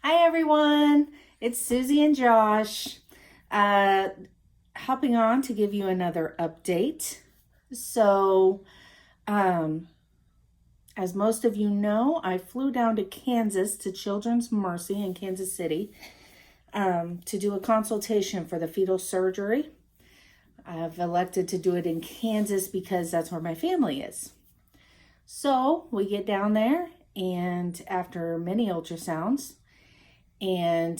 Hi everyone, it's Susie and Josh, hopping on to give you another update. So, um, as most of you know, I flew down to Kansas to Children's Mercy in Kansas City to do a consultation for the fetal surgery. I've elected to do it in Kansas because that's where my family is. So we get down there, and after many ultrasounds, and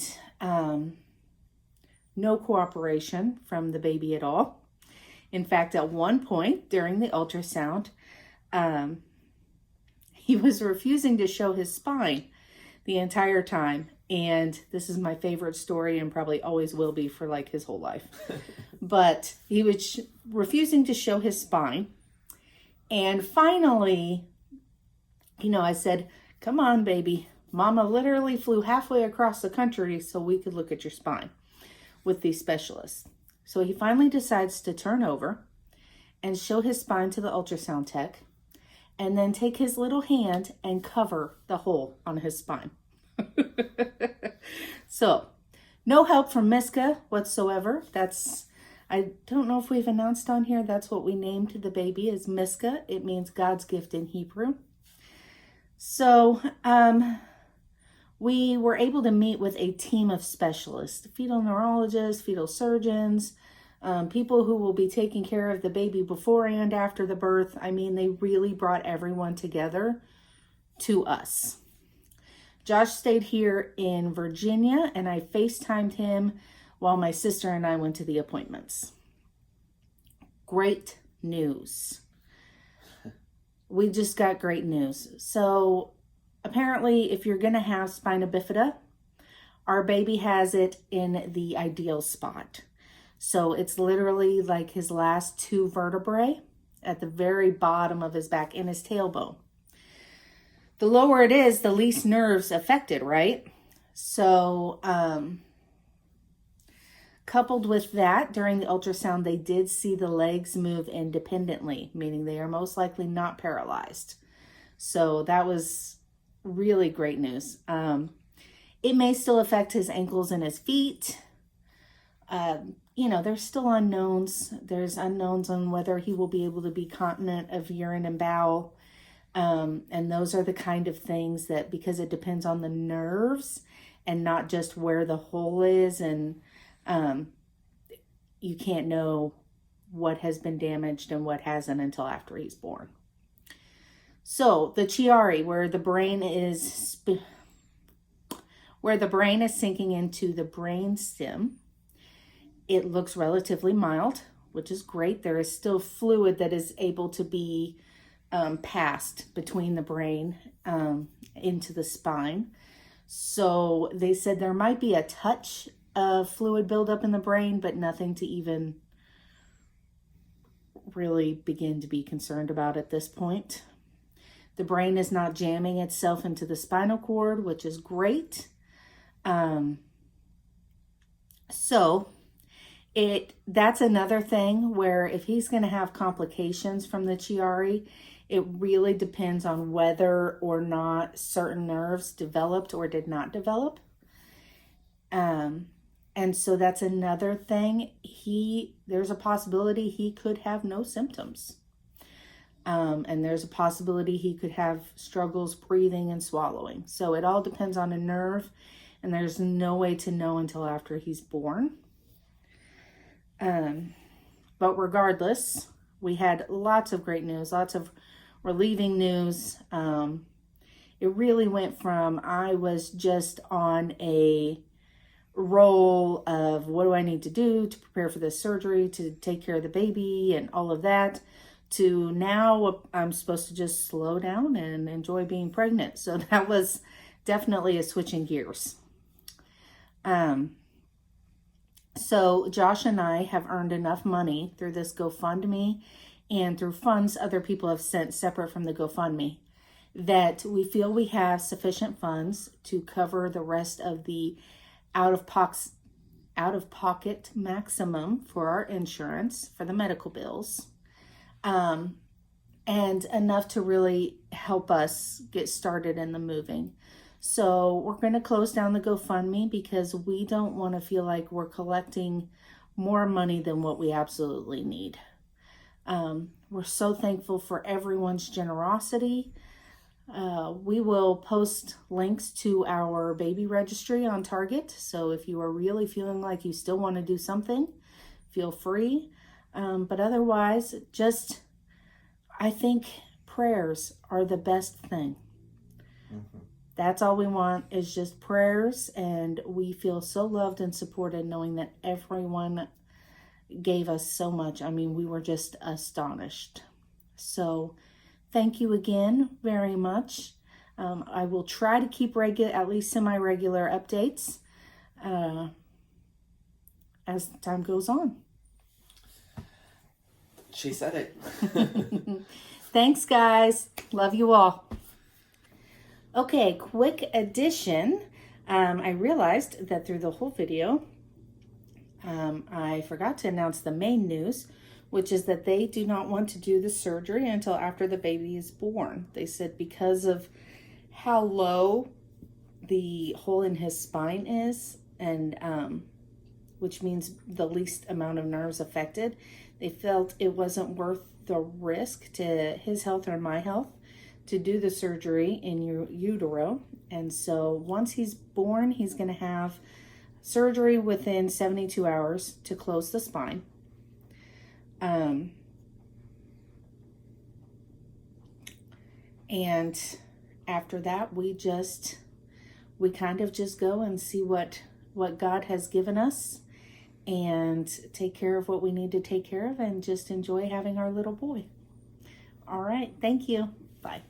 no cooperation from the baby at all. In fact, at one point during the ultrasound, he was refusing to show his spine the entire time. And this is my favorite story and probably always will be for like his whole life. But he was refusing to show his spine. And finally, I said, "Come on, baby. Mama literally flew halfway across the country so we could look at your spine with these specialists." So he finally decides to turn over and show his spine to the ultrasound tech and then take his little hand and cover the hole on his spine. So no help from Miska whatsoever. I don't know if we've announced on here, that's what we named the baby, is Miska. It means God's gift in Hebrew. So, we were able to meet with a team of specialists, fetal neurologists, fetal surgeons, people who will be taking care of the baby before and after the birth. I mean, they really brought everyone together to us. Josh stayed here in Virginia, and I FaceTimed him while my sister and I went to the appointments. Great news. We just got great news. So apparently, if you're going to have spina bifida, our baby has it in the ideal spot. So it's literally like his last two vertebrae at the very bottom of his back and his tailbone. The lower it is, the least nerves affected, right? So, coupled with that, during the ultrasound, they did see the legs move independently, meaning they are most likely not paralyzed. So that was really great news. It may still affect his ankles and his feet. There's still unknowns. There's unknowns on whether he will be able to be continent of urine and bowel. And those are the kind of things that, because it depends on the nerves and not just where the hole is, and you can't know what has been damaged and what hasn't until after he's born. So the Chiari, where the brain is sinking into the brain stem, it looks relatively mild, which is great. There is still fluid that is able to be passed between the brain into the spine. So they said there might be a touch of fluid buildup in the brain, but nothing to even really begin to be concerned about at this point. The brain is not jamming itself into the spinal cord, which is great. That's another thing where if he's going to have complications from the Chiari, it really depends on whether or not certain nerves developed or did not develop. And so that's another thing. There's a possibility he could have no symptoms. And there's a possibility he could have struggles breathing and swallowing. So it all depends on a nerve, and there's no way to know until after he's born. But regardless, we had lots of great news, lots of relieving news. It really went from, I was just on a roll of what do I need to do to prepare for this surgery, to take care of the baby and all of that, to now I'm supposed to just slow down and enjoy being pregnant. So that was definitely a switching gears. So Josh and I have earned enough money through this GoFundMe and through funds other people have sent separate from the GoFundMe that we feel we have sufficient funds to cover the rest of the out-of-pocket maximum for our insurance for the medical bills. And enough to really help us get started in the moving. So we're going to close down the GoFundMe because we don't want to feel like we're collecting more money than what we absolutely need. We're so thankful for everyone's generosity. We will post links to our baby registry on Target. So if you are really feeling like you still want to do something, feel free. But otherwise, I think prayers are the best thing. Mm-hmm. That's all we want is just prayers. And we feel so loved and supported knowing that everyone gave us so much. I mean, we were just astonished. So thank you again very much. I will try to keep at least semi-regular updates as time goes on. She said it. Thanks, guys. Love you all. Okay, quick addition. I realized that through the whole video, I forgot to announce the main news, which is that they do not want to do the surgery until after the baby is born. They said because of how low the hole in his spine is, and which means the least amount of nerves affected, they felt it wasn't worth the risk to his health or my health to do the surgery in your utero. And so once he's born, he's going to have surgery within 72 hours to close the spine. And after that, we kind of just go and see what God has given us and take care of what we need to take care of and just enjoy having our little boy. All right. Thank you. Bye.